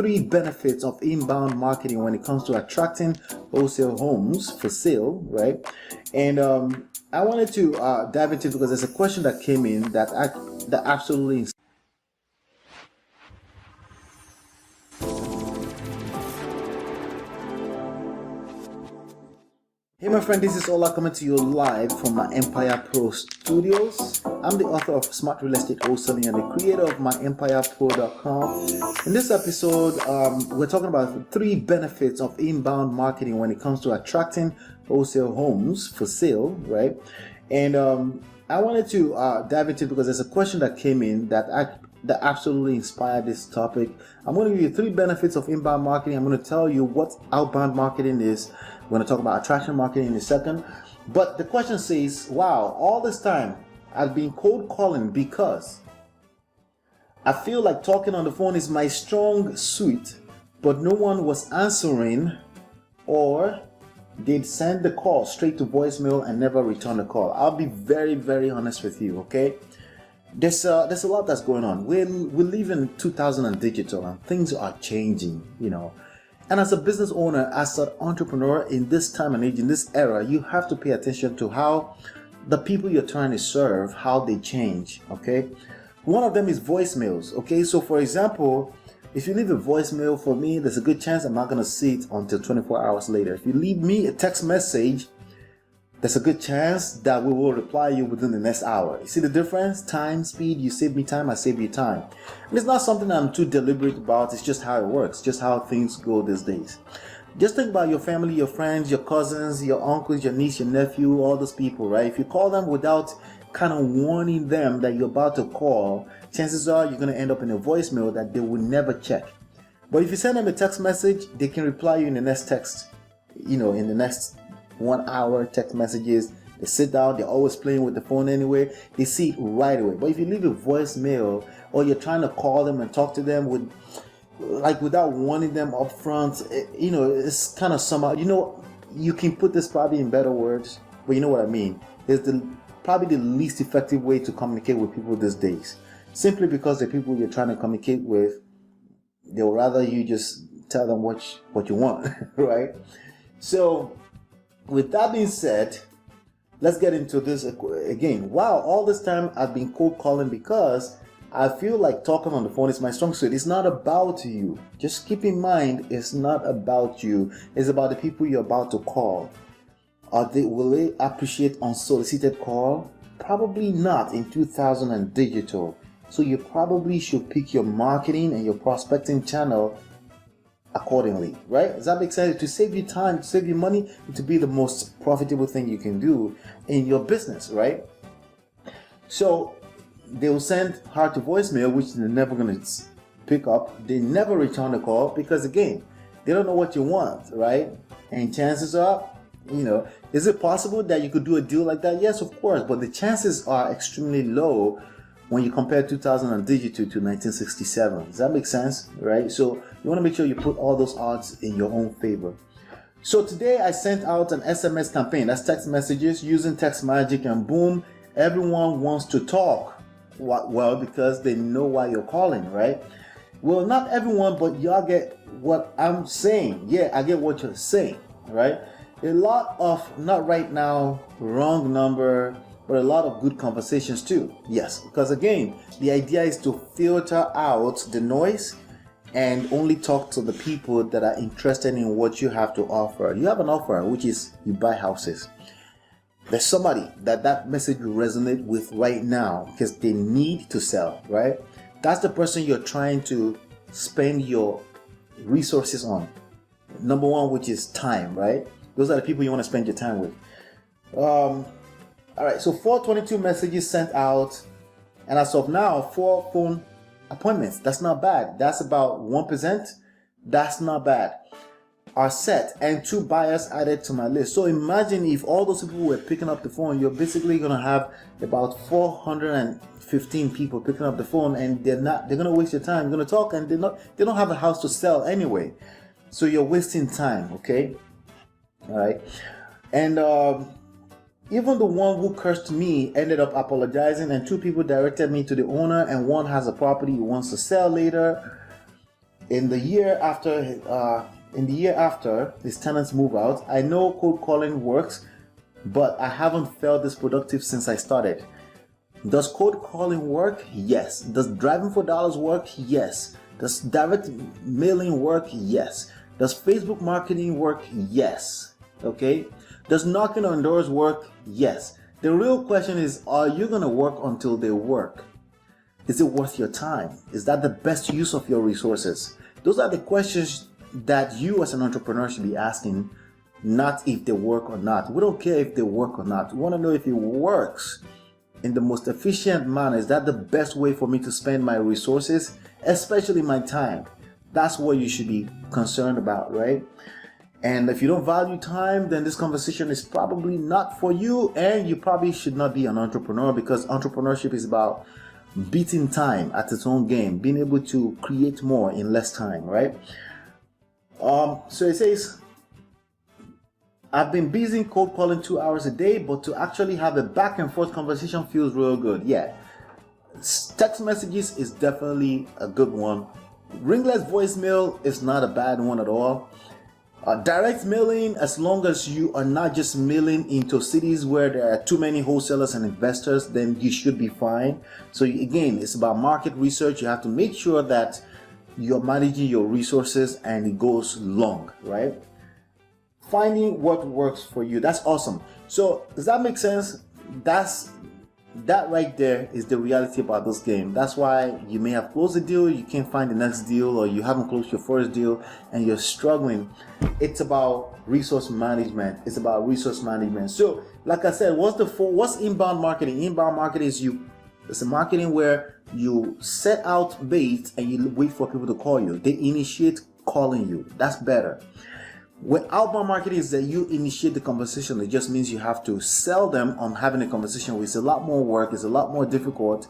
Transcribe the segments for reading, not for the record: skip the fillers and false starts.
three benefits of inbound marketing when it comes to attracting wholesale homes for sale, right? And I wanted to dive into it because there's a question that came in that absolutely. Hey my friend, this is Ola coming to you live from my myEmpirePRO studios. I'm the author of Smart Real Estate Wholesaling and the creator of myEmpirePRO.com. In this episode, we're talking about three benefits of inbound marketing when it comes to attracting wholesale homes for sale, right? And I wanted to dive into it because there's a question that came in that absolutely inspired this topic. I'm going to give you three benefits of inbound marketing. I'm going to tell you what outbound marketing is. We're going to talk about attraction marketing in a second. But the question says, wow, all this time I've been cold calling because I feel like talking on the phone is my strong suit, but no one was answering, or they'd send the call straight to voicemail and never return the call. I'll be very, very honest with you, okay? There's a lot that's going on. We live in 2000 and digital, and things are changing, you know. And as a business owner, as an entrepreneur in this time and age, in this era, you have to pay attention to how the people you're trying to serve, how they change, okay? One of them is voicemails, okay? So for example, if you leave a voicemail for me, there's a good chance I'm not going to see it until 24 hours later. If you leave me a text message, there's a good chance that we will reply you within the next hour. You see the difference? Time, speed, you save me time, I save you time. And it's not something I'm too deliberate about, it's just how it works, just how things go these days. Just think about your family, your friends, your cousins, your uncles, your niece, your nephew, all those people, right? If you call them without kind of warning them that you're about to call, chances are you're going to end up in a voicemail that they will never check. But if you send them a text message, they can reply you in the next text, you know, in the next 1 hour text messages. They sit down, they're always playing with the phone anyway, they see it right away. But if you leave a voicemail or you're trying to call them and talk to them without warning them up front, you know, it's kind of somehow, you know, you can put this probably in better words, but you know what I mean. It's probably the least effective way to communicate with people these days, simply because the people you're trying to communicate with, they'll rather you just tell them what you want, right? So with that being said, let's get into this again. Wow, all this time I've been cold calling because I feel like talking on the phone is my strong suit. It's not about you. Just keep in mind, it's not about you. It's about the people you're about to call. Will they appreciate unsolicited call? Probably not in 2000 and digital. So you probably should pick your marketing and your prospecting channel accordingly, right? Does that make sense? To save you time, to save you money, and to be the most profitable thing you can do in your business, right? So they will send her to voicemail, which they're never going to pick up. They never return the call because, again, they don't know what you want, right? And chances are, you know, is it possible that you could do a deal like that? Yes, of course, but the chances are extremely low when you compare 2000 and digital to 1967. Does that make sense? Right? So you want to make sure you put all those odds in your own favor. So today I sent out an SMS campaign. That's text messages using text magic, and boom, everyone wants to talk. Well, because they know why you're calling, right? Well, not everyone, but y'all get what I'm saying. Yeah, I get what you're saying, right? A lot of, not right now, wrong number, but a lot of good conversations too. Yes, because again, the idea is to filter out the noise and only talk to the people that are interested in what you have to offer. You have an offer, which is you buy houses. There's somebody that message will resonate with right now because they need to sell, right? That's the person you're trying to spend your resources on. Number one, which is time, right? Those are the people you want to spend your time with. All right, so 422 messages sent out, and as of now, 4 phone appointments. That's not bad. That's about 1%. That's not bad. Are set, and 2 buyers added to my list. So imagine if all those people were picking up the phone, you're basically going to have about 415 people picking up the phone, and they're going to waste your time. You're going to talk, and they don't have a house to sell anyway. So you're wasting time, okay? All right. And even the one who cursed me ended up apologizing, and 2 people directed me to the owner, and one has a property he wants to sell later. in the year after his tenants move out. I know cold calling works, but I haven't felt this productive since I started. Does cold calling work? Yes. Does driving for dollars work? Yes. Does direct mailing work? Yes. Does Facebook marketing work? Yes. Okay. Does knocking on doors work? Yes. The real question is, are you going to work until they work? Is it worth your time? Is that the best use of your resources? Those are the questions that you as an entrepreneur should be asking, not if they work or not. We don't care if they work or not. We want to know if it works in the most efficient manner. Is that the best way for me to spend my resources, especially my time? That's what you should be concerned about, right? And if you don't value time, then this conversation is probably not for you, and you probably should not be an entrepreneur, because entrepreneurship is about beating time at its own game, being able to create more in less time, right? So it says, I've been busy cold calling 2 hours a day, but to actually have a back and forth conversation feels real good. Yeah, text messages is definitely a good one. Ringless voicemail is not a bad one at all. Direct mailing, as long as you are not just mailing into cities where there are too many wholesalers and investors, then you should be fine. So again, it's about market research. You have to make sure that you're managing your resources and it goes long, right? Finding what works for you. That's awesome. So does that make sense? That right there is the reality about this game. That's why you may have closed a deal, you can't find the next deal, or you haven't closed your first deal and you're struggling. It's about resource management. It's about resource management. So like I said, what's inbound marketing? Inbound marketing is it's a marketing where you set out bait and you wait for people to call you. They initiate calling you. That's better. When outbound marketing is that you initiate the conversation, it just means you have to sell them on having a conversation, which is a lot more work, it's a lot more difficult,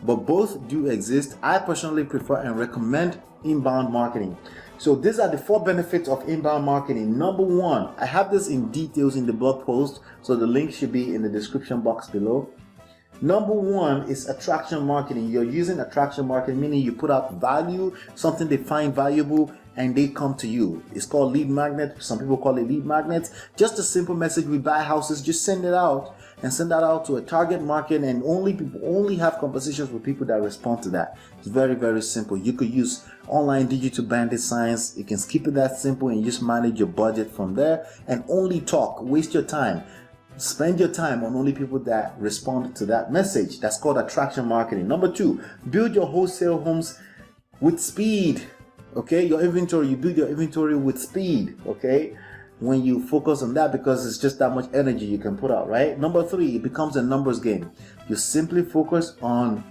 but both do exist. I personally prefer and recommend inbound marketing. So these are the 4 benefits of inbound marketing. Number 1, I have this in details in the blog post, so the link should be in the description box below. Number 1 is attraction marketing. You're using attraction marketing, meaning you put out value, something they find valuable, and they come to you. It's called lead magnet. Some people call it lead magnet. Just a simple message: we buy houses. Just send it out and send that out to a target market, and only have conversations with people that respond to that. It's very, very simple. You could use online digital bandit signs. You can skip it that simple and just manage your budget from there and only talk. Waste your time. Spend your time on only people that respond to that message. That's called attraction marketing. Number 2, build your wholesale homes with speed. Okay, your inventory, you build your inventory with speed. Okay, when you focus on that, because it's just that much energy you can put out, right? Number 3, it becomes a numbers game. You simply focus on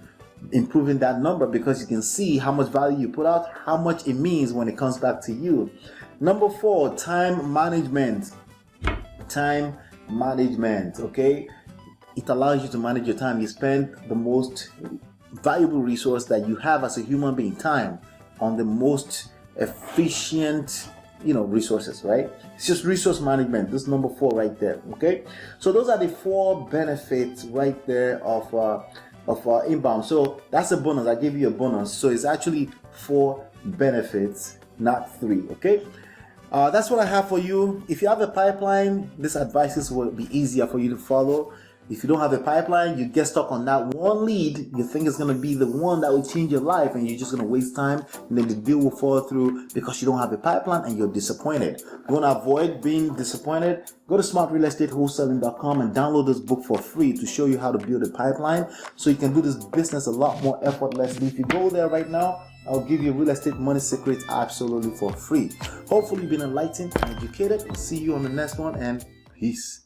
improving that number, because you can see how much value you put out, how much it means when it comes back to you. Number 4, time management. Time management. Okay, it allows you to manage your time. You spend the most valuable resource that you have as a human being, time, on the most efficient resources, right? It's just resource management. This is number 4 right there. Okay, so those are the 4 benefits right there of inbound. So that's a bonus. I gave you a bonus, so it's actually 4 benefits, not 3. Okay, that's what I have for you. If you have a pipeline, these advices will be easier for you to follow. If you don't have a pipeline, you get stuck on that one lead. You think it's going to be the one that will change your life, and you're just going to waste time, and then the deal will fall through because you don't have a pipeline and you're disappointed. You want to avoid being disappointed? Go to smartrealestatewholesaling.com and download this book for free to show you how to build a pipeline so you can do this business a lot more effortlessly. If you go there right now, I'll give you real estate money secrets absolutely for free. Hopefully you've been enlightened and educated. We'll see you on the next one, and peace.